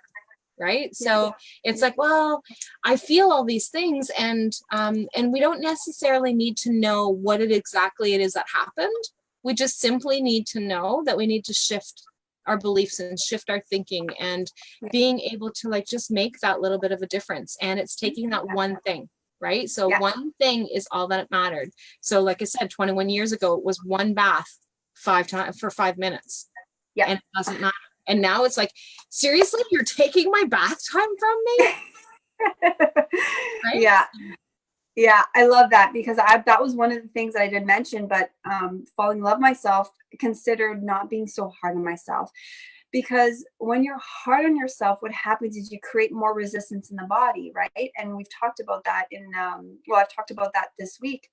A: Right. So it's like, well, I feel all these things, and we don't necessarily need to know what exactly it is that happened. We just simply need to know that we need to shift our beliefs and shift our thinking, and being able to like just make that little bit of a difference. And it's taking that one thing, right? So one thing is all that it mattered. So like I said, 21 years ago, it was one bath 5 times for 5 minutes. Yeah. And it doesn't matter. And now it's like, seriously, you're taking my bath time from me? Right?
B: Yeah. Yeah, I love that, because that was one of the things that I did mention, but falling in love with myself considered not being so hard on myself. Because when you're hard on yourself, what happens is you create more resistance in the body, right? And we've talked about that I've talked about that this week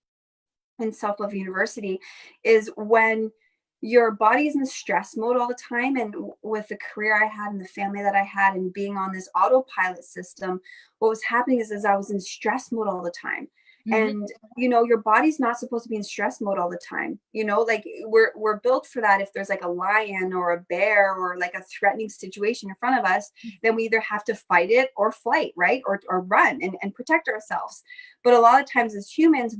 B: in Self-Love University, is when your body is in stress mode all the time. And with the career I had and the family that I had and being on this autopilot system, what was happening is I was in stress mode all the time. Mm-hmm. And, you know, your body's not supposed to be in stress mode all the time. You know, like we're built for that. If there's like a lion or a bear or like a threatening situation in front of us, then we either have to fight it or flight, right? Or run and protect ourselves. But a lot of times as humans,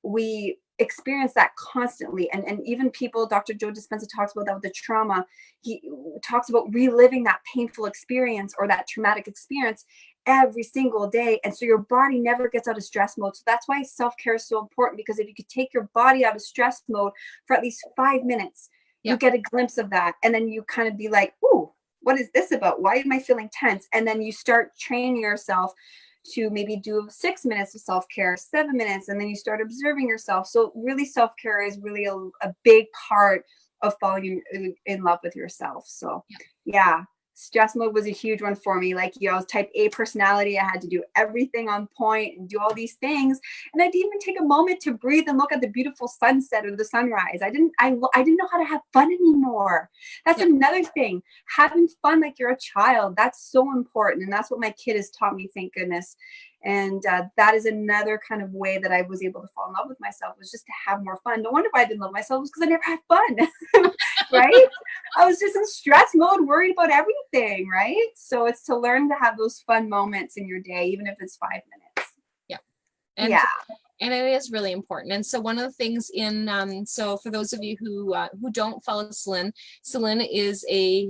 B: we experience that constantly. And even people, Dr. Joe Dispenza talks about that with the trauma. He talks about reliving that painful experience or that traumatic experience every single day. And so your body never gets out of stress mode. So that's why self-care is so important, because if you could take your body out of stress mode for at least 5 minutes, you get a glimpse of that. And then you kind of be like, ooh, what is this about? Why am I feeling tense? And then you start training yourself to maybe do 6 minutes of self-care, 7 minutes, and then you start observing yourself. So really self-care is really a big part of falling in love with yourself. So yeah, stress mode was a huge one for me. Like, I was type A personality. I had to do everything on point and do all these things. And I didn't even take a moment to breathe and look at the beautiful sunset or the sunrise. I didn't know how to have fun anymore. That's another thing. Having fun like you're a child. That's so important. And that's what my kid has taught me, thank goodness. And that is another kind of way that I was able to fall in love with myself, was just to have more fun. No wonder why I didn't love myself, was because I never had fun, right? I was just in stress mode, worried about everything, right? So it's to learn to have those fun moments in your day, even if it's 5 minutes.
A: Yeah. And it is really important. And so one of the things so for those of you who don't follow Celine, Celine is a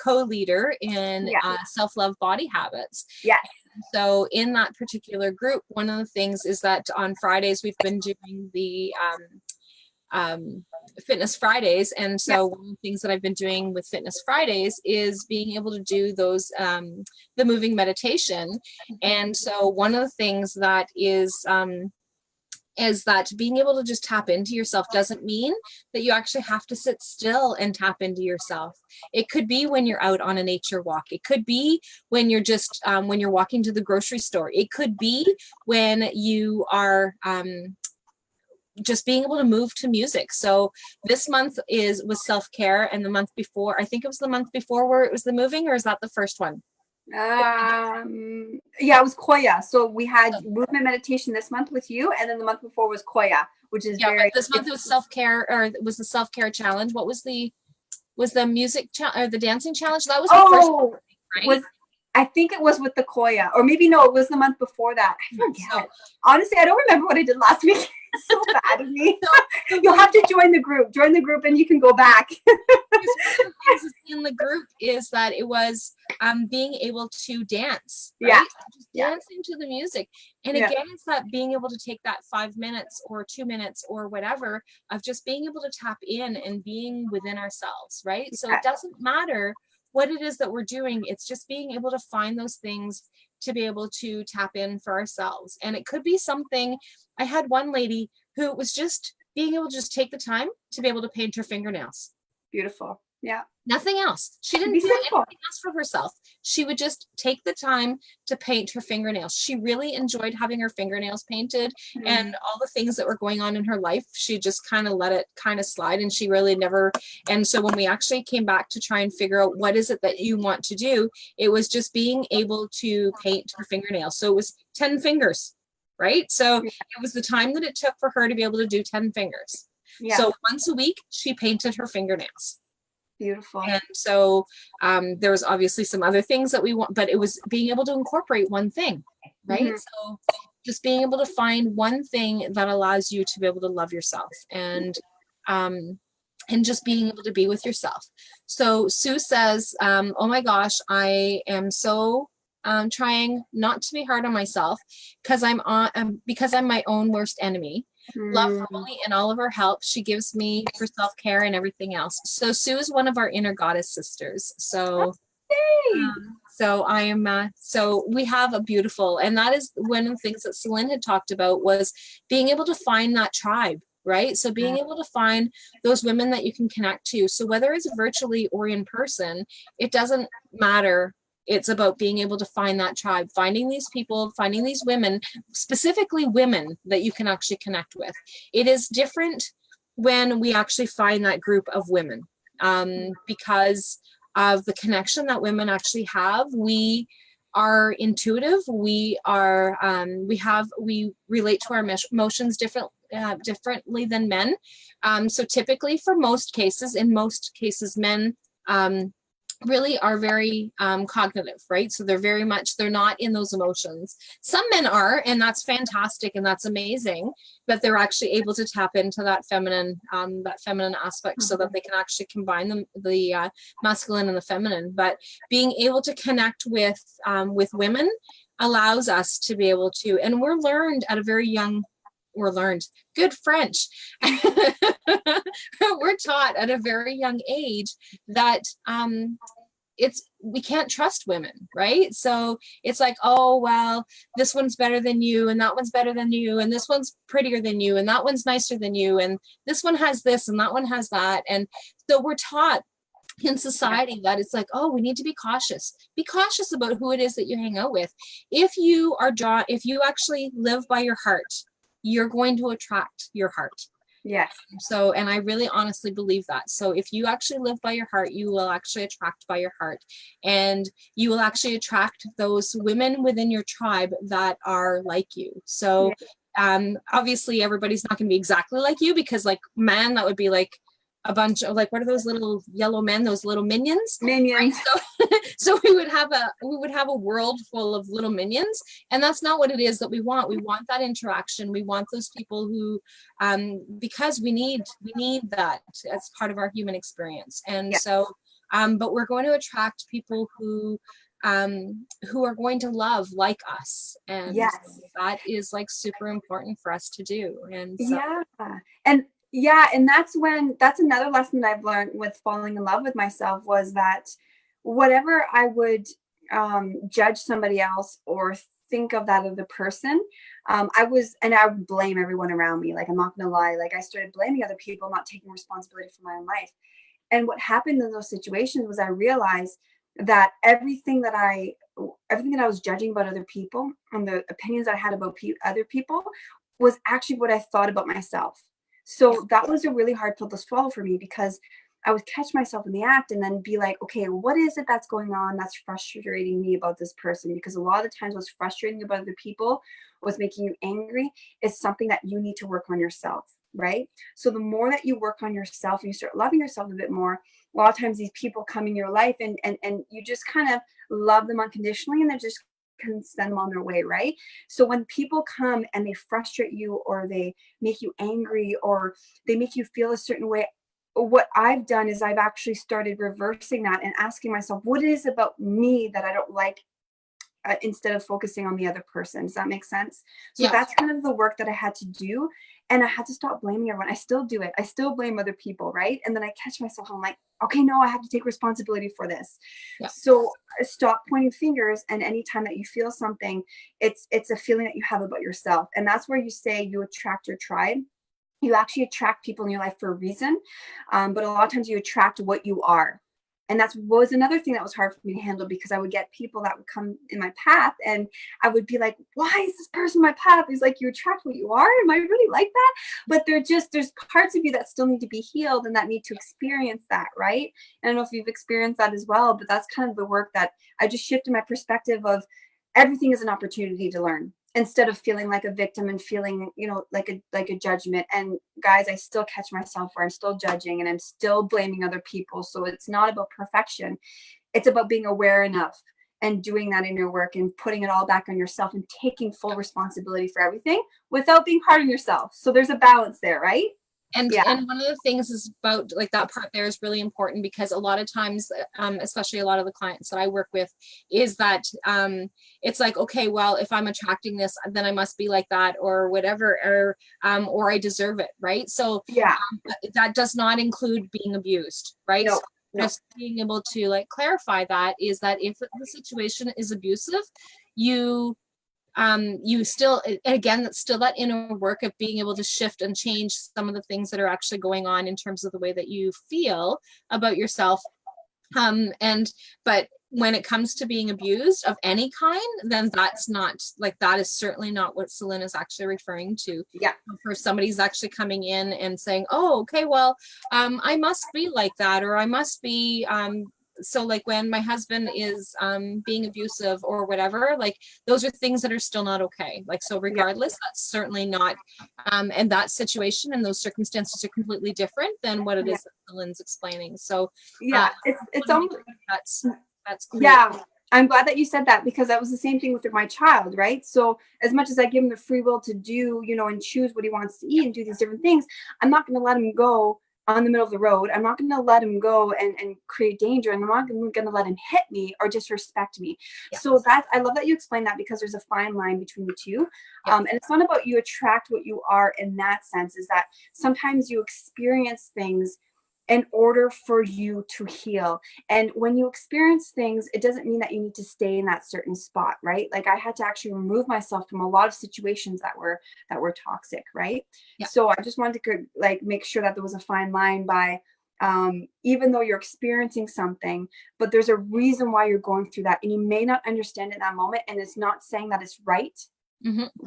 A: co-leader in self-love body habits.
B: Yes.
A: So in that particular group, one of the things is that on Fridays, we've been doing the Fitness Fridays. And so one of the things that I've been doing with Fitness Fridays is being able to do those, the moving meditation. And so one of the things that is that being able to just tap into yourself doesn't mean that you actually have to sit still and tap into yourself. It could be when you're out on a nature walk. It could be when you're just when you're walking to the grocery store. It could be when you are just being able to move to music. So this month was self-care, and the month before, I think it was the month before where it was the moving, or is that the first one?
B: It was Koya. So we had movement meditation this month with you, and then the month before was Koya, which is
A: but this month was self-care, or it was the self-care challenge. What was the music or the dancing challenge? That was the first one, right?
B: I think it was with the Koya, or maybe no, it was the month before that. I forget. So, honestly, I don't remember what I did last week. It's so bad of me. You'll have to join the group. Join the group, and you can go back.
A: In the group is that it was being able to dance, right? Just dancing to the music. And again, it's that being able to take that 5 minutes or 2 minutes or whatever of just being able to tap in and being within ourselves, right? So it doesn't matter what it is that we're doing. It's just being able to find those things to be able to tap in for ourselves. And it could be something. I had one lady who was just being able to just take the time to be able to paint her fingernails.
B: Beautiful. Yeah.
A: Nothing else. She didn't do anything else for herself. She would just take the time to paint her fingernails. She really enjoyed having her fingernails painted, and all the things that were going on in her life, she just kind of let it kind of slide, and she really never. And so when we actually came back to try and figure out what is it that you want to do, it was just being able to paint her fingernails. So it was 10 fingers, right? So it was the time that it took for her to be able to do 10 fingers. Yeah. So once a week, she painted her fingernails.
B: Beautiful.
A: And so there was obviously some other things that we want, but it was being able to incorporate one thing, right? So just being able to find one thing that allows you to be able to love yourself, and just being able to be with yourself. So Sue says, oh my gosh, I am so trying not to be hard on myself because I'm my own worst enemy. Love Rolly and all of her help she gives me for self-care and everything else. So Sue is one of our inner goddess sisters. So I am so we have a beautiful, and that is one of the things that Celine had talked about, was being able to find that tribe, right? So being able to find those women that you can connect to. So whether it's virtually or in person, it doesn't matter. It's about being able to find that tribe, finding these people, finding these women, specifically women that you can actually connect with. It is different when we actually find that group of women because of the connection that women actually have. We are intuitive. We are, we relate to our emotions differently than men. So typically in most cases, men, really are very cognitive, right? So they're not in those emotions. Some men are, and that's fantastic and that's amazing, but they're actually able to tap into that feminine aspect so that they can actually combine the masculine and the feminine. But being able to connect with women allows us to be able to, and we're learned at a very young learned good French. We're taught at a very young age that we can't trust women, right? So it's like, oh, well, this one's better than you, and that one's better than you, and this one's prettier than you, and that one's nicer than you, and this one has this and that one has that. And so we're taught in society that it's like, oh, we need to be cautious about who it is that you hang out with. If you actually live by your heart, you're going to attract your heart.
B: Yes.
A: So, and I really honestly believe that. So if you actually live by your heart, you will actually attract by your heart, and you will actually attract those women within your tribe that are like you. So obviously everybody's not going to be exactly like you, because like, man, that would be like a bunch of like, what are those little yellow men, those little minions? Right? So we would have a world full of little minions, and that's not what it is that we want. We want that interaction. We want those people who, because we need that as part of our human experience. And so, but we're going to attract people who are going to love like us, and that is like super important for us to do. And so,
B: and that's another lesson that I've learned with falling in love with myself, was that whatever I would judge somebody else or think of that other person, I would blame everyone around me. Like, I'm not gonna lie, like I started blaming other people, not taking responsibility for my own life. And what happened in those situations was I realized that everything that I was judging about other people and the opinions I had about other people was actually what I thought about myself. So that was a really hard pill to swallow for me, because I would catch myself in the act and then be like, okay, what is it that's going on that's frustrating me about this person? Because a lot of the times what's frustrating about other people, what's making you angry, is something that you need to work on yourself, right? So the more that you work on yourself and you start loving yourself a bit more, a lot of times these people come in your life and you just kind of love them unconditionally, and they're just can send them on their way, right? So when people come and they frustrate you, or they make you angry, or they make you feel a certain way, what I've done is I've actually started reversing that and asking myself, what is it about me that I don't like, instead of focusing on the other person. Does that make sense? So that's kind of the work that I had to do. And I had to stop blaming everyone. I still do it. I still blame other people, right? And then I catch myself, I'm like, okay, no, I have to take responsibility for this. So stop pointing fingers. And anytime that you feel something, it's a feeling that you have about yourself. And that's where you say you attract your tribe. You actually attract people in your life for a reason. But a lot of times you attract what you are. And that was another thing that was hard for me to handle, because I would get people that would come in my path and I would be like, why is this person in my path? He's like, you attract what you are. Am I really like that? But there's parts of you that still need to be healed and that need to experience that, right? I don't know if you've experienced that as well, but that's kind of the work that I just shifted my perspective of everything is an opportunity to learn, instead of feeling like a victim and feeling, like a judgment. And guys, I still catch myself where I'm still judging and I'm still blaming other people. So it's not about perfection. It's about being aware enough and doing that in your work and putting it all back on yourself and taking full responsibility for everything without being hard on yourself. So there's a balance there, right?
A: And one of the things is about like that part there is really important, because a lot of times, especially a lot of the clients that I work with, is that it's like, okay, well, if I'm attracting this, then I must be like that, or whatever, or I deserve it, right? So that does not include being abused, right?
B: No.
A: So just being able to like clarify that is that if the situation is abusive, you still, again, that's still that inner work of being able to shift and change some of the things that are actually going on in terms of the way that you feel about yourself. But when it comes to being abused of any kind, then that's not like, that is certainly not what Celine is actually referring to. For somebody's actually coming in and saying, oh, okay, well, I must be like that, or I must be, so like when my husband is being abusive or whatever, like those are things that are still not okay. Like, so regardless, that's certainly not, and that situation and those circumstances are completely different than what it is that Celine's explaining. So
B: it's almost,
A: that's clear.
B: I'm glad that you said that, because that was the same thing with my child, right? So as much as I give him the free will to do, and choose what he wants to eat and do these different things, I'm not going to let him go on the middle of the road. I'm not going to let him go and create danger. And I'm not going to let him hit me or disrespect me.
A: Yeah.
B: So I love that you explained that, because there's a fine line between the two.
A: Yeah.
B: And it's not about you attract what you are in that sense, is that sometimes you experience things in order for you to heal. And when you experience things, it doesn't mean that you need to stay in that certain spot, right? Like I had to actually remove myself from a lot of situations that were toxic, right?
A: Yeah.
B: So I just wanted to like make sure that there was a fine line by even though you're experiencing something, but there's a reason why you're going through that, and you may not understand it in that moment, and it's not saying that it's right,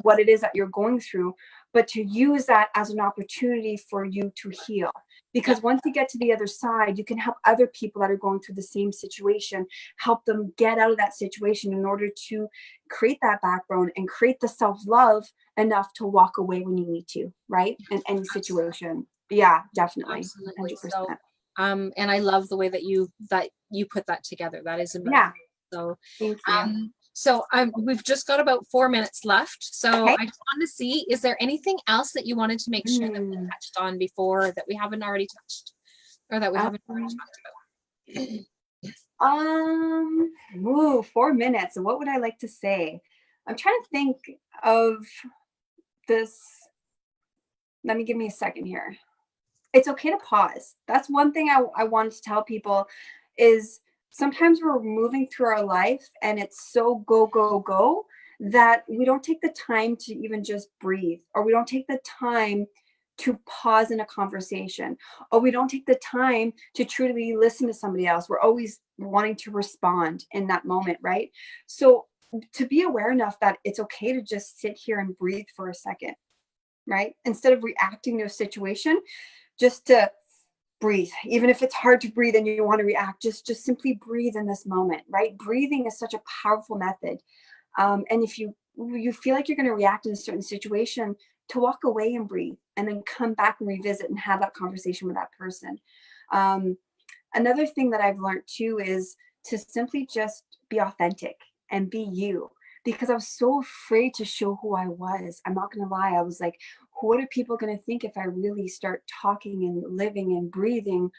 B: what it is that you're going through, but to use that as an opportunity for you to heal. Because once you get to the other side, you can help other people that are going through the same situation, help them get out of that situation in order to create that backbone and create the self-love enough to walk away when you need to, right? In any situation. Yeah, definitely.
A: Absolutely.
B: 100%.
A: So, and I love the way that you put that together. That is amazing.
B: Yeah.
A: So,
B: thank you.
A: So we've just got about 4 minutes left. So
B: Okay.
A: I just wanted to see, is there anything else that you wanted to make sure that we touched on before that we haven't already touched, or that we haven't already talked
B: about? 4 minutes. And what would I like to say? I'm trying to think of this. Give me a second here. It's okay to pause. That's one thing I wanted to tell people is sometimes we're moving through our life and it's so go, go, go that we don't take the time to even just breathe, or we don't take the time to pause in a conversation, or we don't take the time to truly listen to somebody else. We're always wanting to respond in that moment, right? So to be aware enough that it's okay to just sit here and breathe for a second, right? Instead of reacting to a situation, just to breathe. Even if it's hard to breathe and you want to react, just simply breathe in this moment, right? Breathing is such a powerful method. And if you feel like you're going to react in a certain situation, to walk away and breathe, and then come back and revisit and have that conversation with that person. Another thing that I've learned too is to simply just be authentic and be you, because I was so afraid to show who I was. I'm not going to lie. I was like, what are people going to think if I really start talking and living and breathing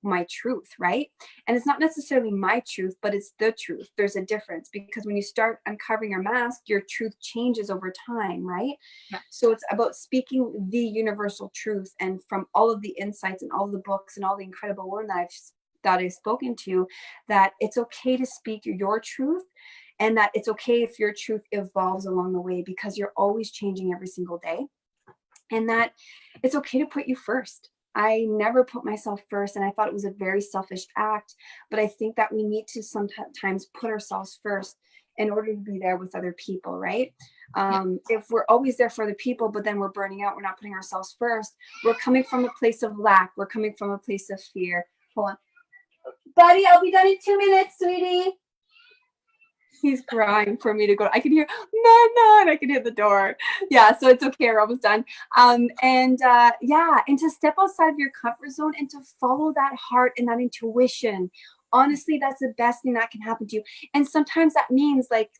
B: my truth, right? And it's not necessarily my truth, but it's the truth. There's a difference, because when you start uncovering your mask, your truth changes over time, right?
A: Yeah.
B: So it's about speaking the universal truth. And from all of the insights and all of the books and all the incredible women that I've spoken to, that it's okay to speak your truth, and that it's okay if your truth evolves along the way, because you're always changing every single day. And that it's okay to put you first. I never put myself first, and I thought it was a very selfish act, but I think that we need to sometimes put ourselves first in order to be there with other people, right? If we're always there for other people, but then we're burning out, we're not putting ourselves first, we're coming from a place of lack, we're coming from a place of fear. Hold on. Buddy, I'll be done in 2 minutes, sweetie. He's crying for me to go. I can hear, Mama, and I can hear the door. Yeah, so it's okay. We're almost done. And to step outside of your comfort zone and to follow that heart and that intuition. Honestly, that's the best thing that can happen to you. And sometimes that means, like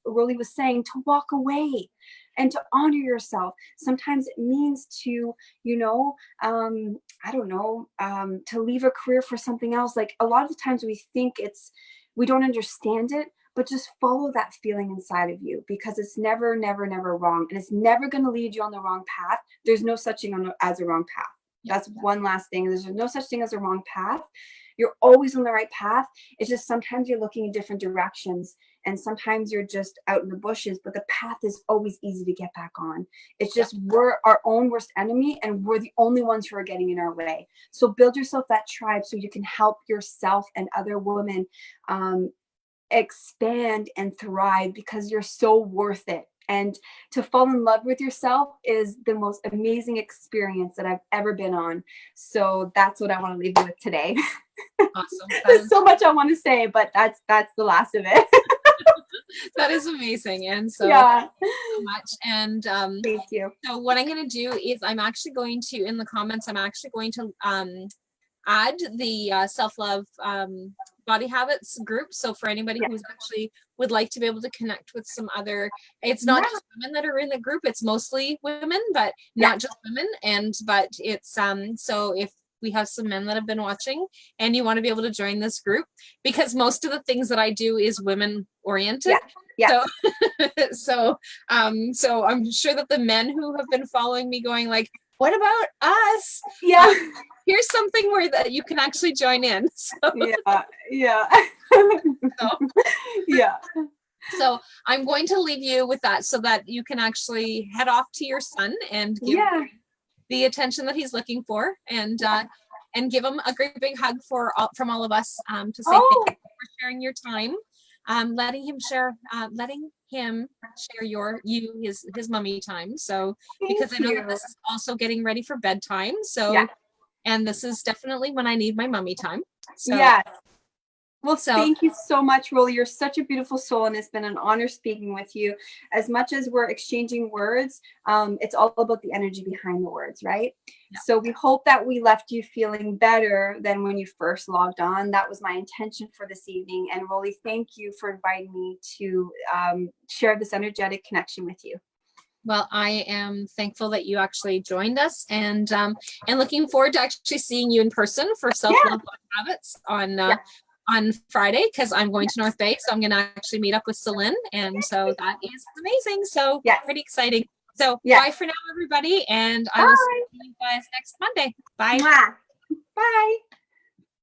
B: Rolly was saying, to walk away and to honor yourself. Sometimes it means to, to leave a career for something else. Like a lot of the times we don't understand it, but just follow that feeling inside of you, because it's never, never, never wrong. And it's never going to lead you on the wrong path. There's no such thing as a wrong path. That's one last thing. There's no such thing as a wrong path. You're always on the right path. It's just sometimes you're looking in different directions, and sometimes you're just out in the bushes, but the path is always easy to get back on. It's just we're our own worst enemy, and we're the only ones who are getting in our way. So build yourself that tribe so you can help yourself and other women expand and thrive, because you're so worth it. And to fall in love with yourself is the most amazing experience that I've ever been on. So that's what I want to leave you with today.
A: Awesome.
B: There's so much I want to say, but that's the last of it.
A: That is amazing. And so,
B: thank
A: you so much. And
B: thank you.
A: So what I'm going to do is I'm actually going to, in the comments, I'm actually going to add the self-love body habits group. So for anybody who's actually would like to be able to connect with some other, it's not just women that are in the group, it's mostly women, but not just women. But it's so if we have some men that have been watching and you want to be able to join this group, because most of the things that I do is women oriented.
B: Yeah.
A: So so I'm sure that the men who have been following me going like, what about us?
B: Yeah.
A: Here's something where that you can actually join in. So,
B: Yeah.
A: so,
B: Yeah.
A: so I'm going to leave you with that so that you can actually head off to your son and give him the attention that he's looking for, and give him a great big hug from all of us, to say thank you for sharing your time, letting him share his mummy time. So because I know that this is also getting ready for bedtime. So and this is definitely when I need my mummy time. So
B: well, thank you so much, Rolly. You're such a beautiful soul, and it's been an honor speaking with you. As much as we're exchanging words, it's all about the energy behind the words, right? Yeah. So we hope that we left you feeling better than when you first logged on. That was my intention for this evening. And Rolly, thank you for inviting me to share this energetic connection with you.
A: Well, I am thankful that you actually joined us, and looking forward to actually seeing you in person for Self-Love Habits on Friday, because I'm going to North Bay, so I'm going to actually meet up with Celine, and so that is amazing. So pretty exciting. So bye for now, everybody, and I will see you guys next Monday. Bye.
B: Bye.